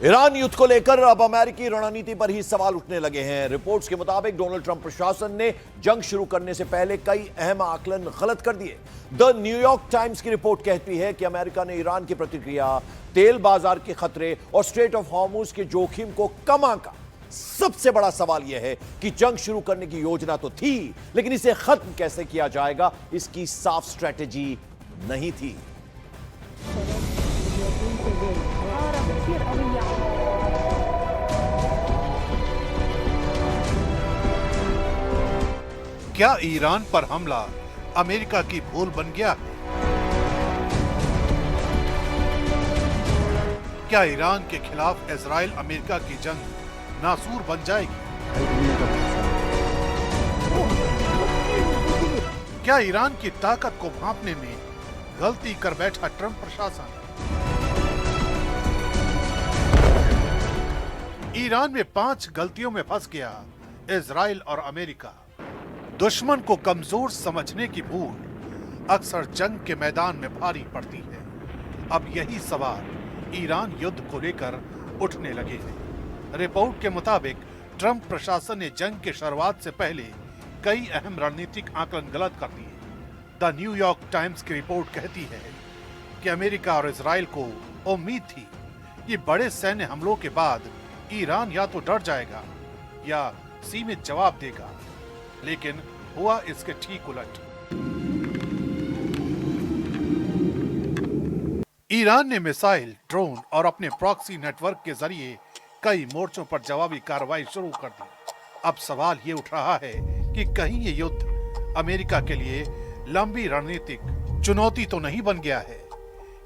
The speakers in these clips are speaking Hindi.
ईरान युद्ध को लेकर अब अमेरिकी रणनीति पर ही सवाल उठने लगे हैं। रिपोर्ट्स के मुताबिक डोनाल्ड ट्रंप प्रशासन ने जंग शुरू करने से पहले कई अहम आकलन गलत कर दिए। द न्यूयॉर्क टाइम्स की रिपोर्ट कहती है कि अमेरिका ने ईरान की प्रतिक्रिया, तेल बाजार के खतरे और स्ट्रेट ऑफ हॉर्मुज के जोखिम को कम आंका। सबसे बड़ा सवाल यह है कि जंग शुरू करने की योजना तो थी, लेकिन इसे खत्म कैसे किया जाएगा, इसकी साफ स्ट्रेटेजी नहीं थी। क्या ईरान पर हमला अमेरिका की भूल बन गया है? क्या ईरान के खिलाफ इजराइल अमेरिका की जंग नासूर बन जाएगी? क्या ईरान की ताकत को भांपने में गलती कर बैठा ट्रंप प्रशासन? ईरान में 5 गलतियों में फंस गया इजराइल और अमेरिका। दुश्मन को कमजोर समझने की भूल अक्सर जंग के मैदान में भारी पड़ती है। अब यही सवाल ईरान युद्ध को लेकर उठने लगे हैं। रिपोर्ट के मुताबिक ट्रंप प्रशासन ने जंग के शुरुआत से पहले कई अहम रणनीतिक आकलन गलत कर दिए। द न्यूयॉर्क टाइम्स की रिपोर्ट कहती है कि अमेरिका और इजराइल को उम्मीद थी कि बड़े सैन्य हमलों के बाद ईरान या तो डर जाएगा या सीमित जवाब देगा, लेकिन हुआ इसके ठीक उलट। ईरान ने मिसाइल, ड्रोन और अपने प्रॉक्सी नेटवर्क के जरिए कई मोर्चों पर जवाबी कार्रवाई शुरू कर दी। अब सवाल ये उठ रहा है कि कहीं ये युद्ध अमेरिका के लिए लंबी रणनीतिक चुनौती तो नहीं बन गया है,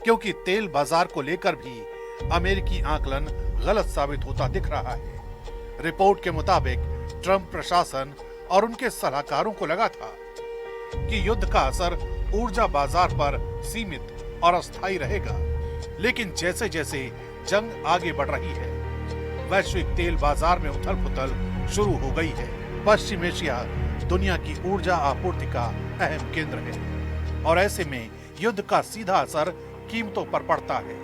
क्योंकि तेल बाजार को लेकर भी अमेरिकी आकलन गलत साबित होता दिख रहा है। रिपोर्ट के मुताबिक ट्रंप प्रशासन और उनके सलाहकारों को लगा था कि युद्ध का असर ऊर्जा बाजार पर सीमित और अस्थायी रहेगा, लेकिन जैसे जैसे जंग आगे बढ़ रही है, वैश्विक तेल बाजार में उथल-पुथल शुरू हो गई है। पश्चिम एशिया दुनिया की ऊर्जा आपूर्ति का अहम केंद्र है और ऐसे में युद्ध का सीधा असर कीमतों पर पड़ता है।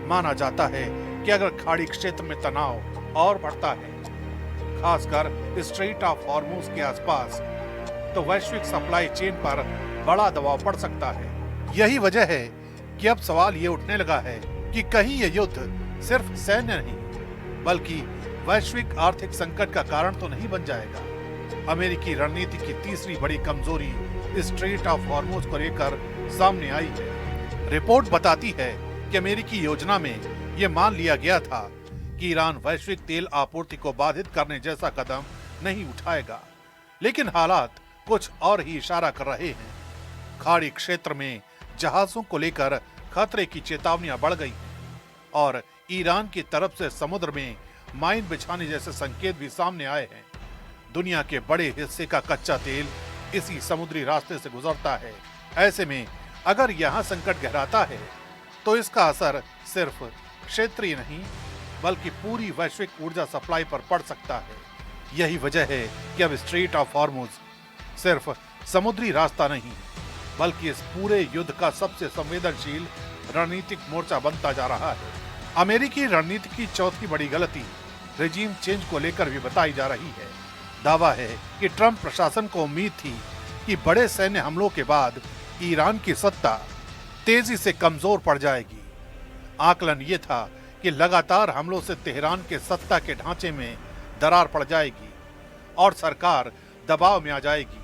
माना जाता है कि अगर खाड़ी क्षेत्र में तनाव और बढ़ता है, खासकर स्ट्रेट ऑफ हॉर्मुज के आसपास, तो वैश्विक सप्लाई चेन पर बड़ा दबाव पड़ सकता है। यही वजह है कि अब सवाल ये उठने लगा है कि कहीं ये युद्ध सिर्फ सैन्य नहीं, बल्कि वैश्विक आर्थिक संकट का कारण तो नहीं बन जाएगा। अमेरिकी रणनीति की तीसरी बड़ी कमजोरी स्ट्रेट ऑफ हॉर्मुज को लेकर सामने आई है। रिपोर्ट बताती है कि अमेरिकी योजना में यह मान लिया गया था कि ईरान वैश्विक तेल आपूर्ति को बाधित करने जैसा कदम नहीं उठाएगा, लेकिन हालात कुछ और ही इशारा कर रहे हैं। खाड़ी क्षेत्र में जहाजों को लेकर खतरे की चेतावनियां बढ़ गई हैं और ईरान की तरफ से समुद्र में माइन बिछाने जैसे संकेत भी सामने आए हैं। दुनिया के बड़े हिस्से का कच्चा तेल इसी समुद्री रास्ते से गुजरता है। ऐसे में अगर यहाँ संकट गहराता है तो इसका असर सिर्फ क्षेत्रीय नहीं, बल्कि पूरी वैश्विक ऊर्जा सप्लाई पर पड़ सकता है। यही वजह है कि अब स्ट्रेट ऑफ हॉर्मुज सिर्फ समुद्री रास्ता नहीं, बल्कि इस पूरे युद्ध का सबसे संवेदनशील रणनीतिक मोर्चा बनता जा रहा है। अमेरिकी रणनीति की चौथी बड़ी गलती रेजिम चेंज को लेकर भी बताई जा रही है। दावा है कि ट्रंप प्रशासन को उम्मीद थी कि बड़े सैन्य हमलों के बाद ईरान की सत्ता तेजी से कमजोर पड़ जाएगी। आकलन ये था कि लगातार हमलों से तेहरान के सत्ता के ढांचे में दरार पड़ जाएगी और सरकार दबाव में आ जाएगी,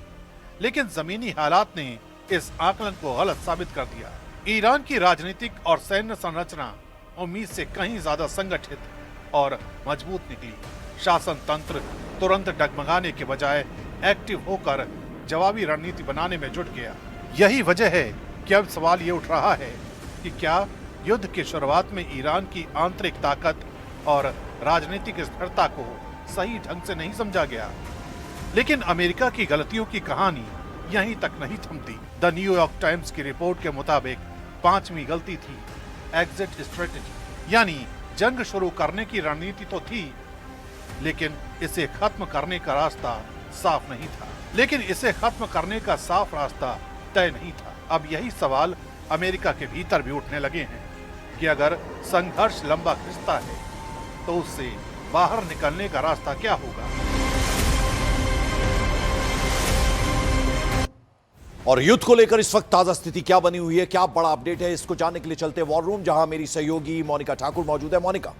लेकिन जमीनी हालात ने इस आकलन को गलत साबित कर दिया। ईरान की राजनीतिक और सैन्य संरचना उम्मीद से कहीं ज्यादा संगठित और मजबूत निकली। शासन तंत्र तुरंत डगमगाने के बजाय एक्टिव होकर जवाबी रणनीति बनाने में जुट गया। यही वजह है कि अब सवाल ये उठ रहा है कि क्या युद्ध की शुरुआत में ईरान की आंतरिक ताकत और राजनीतिक स्थिरता को सही ढंग से नहीं समझा गया। लेकिन अमेरिका की गलतियों की कहानी यहीं तक नहीं थमती। द न्यूयॉर्क टाइम्स की रिपोर्ट के मुताबिक 5वीं गलती थी एग्जिट स्ट्रेटेजी, यानी जंग शुरू करने की रणनीति तो थी, लेकिन इसे खत्म करने का रास्ता साफ नहीं था। तय नहीं था। अब यही सवाल अमेरिका के भीतर भी उठने लगे हैं कि अगर संघर्ष लंबा खिंचता है तो उससे बाहर निकलने का रास्ता क्या होगा? और युद्ध को लेकर इस वक्त ताजा स्थिति क्या बनी हुई है, क्या बड़ा अपडेट है, इसको जानने के लिए चलते हैं वॉर रूम, जहां मेरी सहयोगी मोनिका ठाकुर मौजूद है। मोनिका।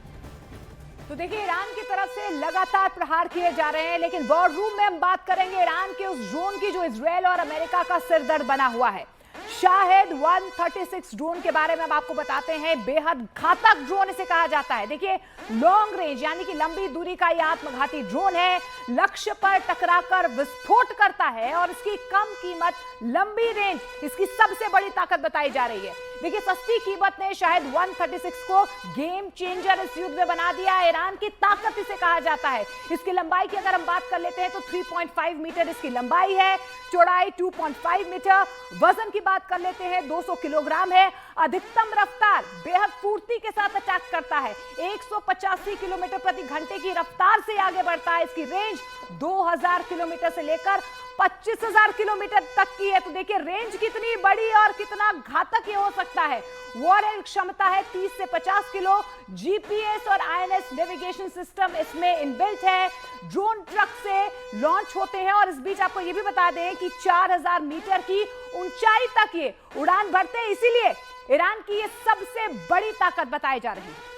तो देखिए, ईरान की तरफ से लगातार प्रहार किए जा रहे हैं, लेकिन वॉर रूम में हम बात करेंगे ईरान के उस ड्रोन की जो इजरायल और अमेरिका का सिरदर्द बना हुआ है। शाहेद 136 ड्रोन के बारे में हम आपको बताते हैं। बेहद घातक ड्रोन इसे कहा जाता है। देखिए, लॉन्ग रेंज यानी कि लंबी दूरी का यह आत्मघाती ड्रोन है। लक्ष्य पर टकराकर विस्फोट करता है और इसकी कम कीमत, लंबी रेंज इसकी सबसे बड़ी ताकत बताई जा रही है। देखिए, सस्ती कीमत ने शायद 136 को गेम चेंजर इस युद्ध में बना दिया। ईरान की ताकत इसे कहा जाता है। इसकी लंबाई की अगर हम बात कर लेते हैं तो 3.5 मीटर इसकी लंबाई है, चौड़ाई 2.5 मीटर, वजन की बात कर लेते हैं 200 किलोग्राम है। अधिकतम रफ्तार बेहद फुर्ती के साथ अटैक करता है, 185 किलोमीटर प्रति घंटे की रफ्तार से आगे बढ़ता है। इसकी रेंज 2000 किलोमीटर से लेकर 25,000 किलोमीटर तक की है। तो देखिए, रेंज कितनी बड़ी और कितना घातक ये हो सकता है। वॉरहेड क्षमता है 30 से 50 किलो। जीपीएस और आईएनएस नेविगेशन सिस्टम इसमें इनबिल्ट है। ड्रोन ट्रक से लॉन्च होते हैं और इस बीच आपको ये भी बता दें कि 4000 मीटर की ऊंचाई तक ये उड़ान भरते हैं। इसीलिए ईरान की ये सबसे बड़ी ताकत बताई जा रही है।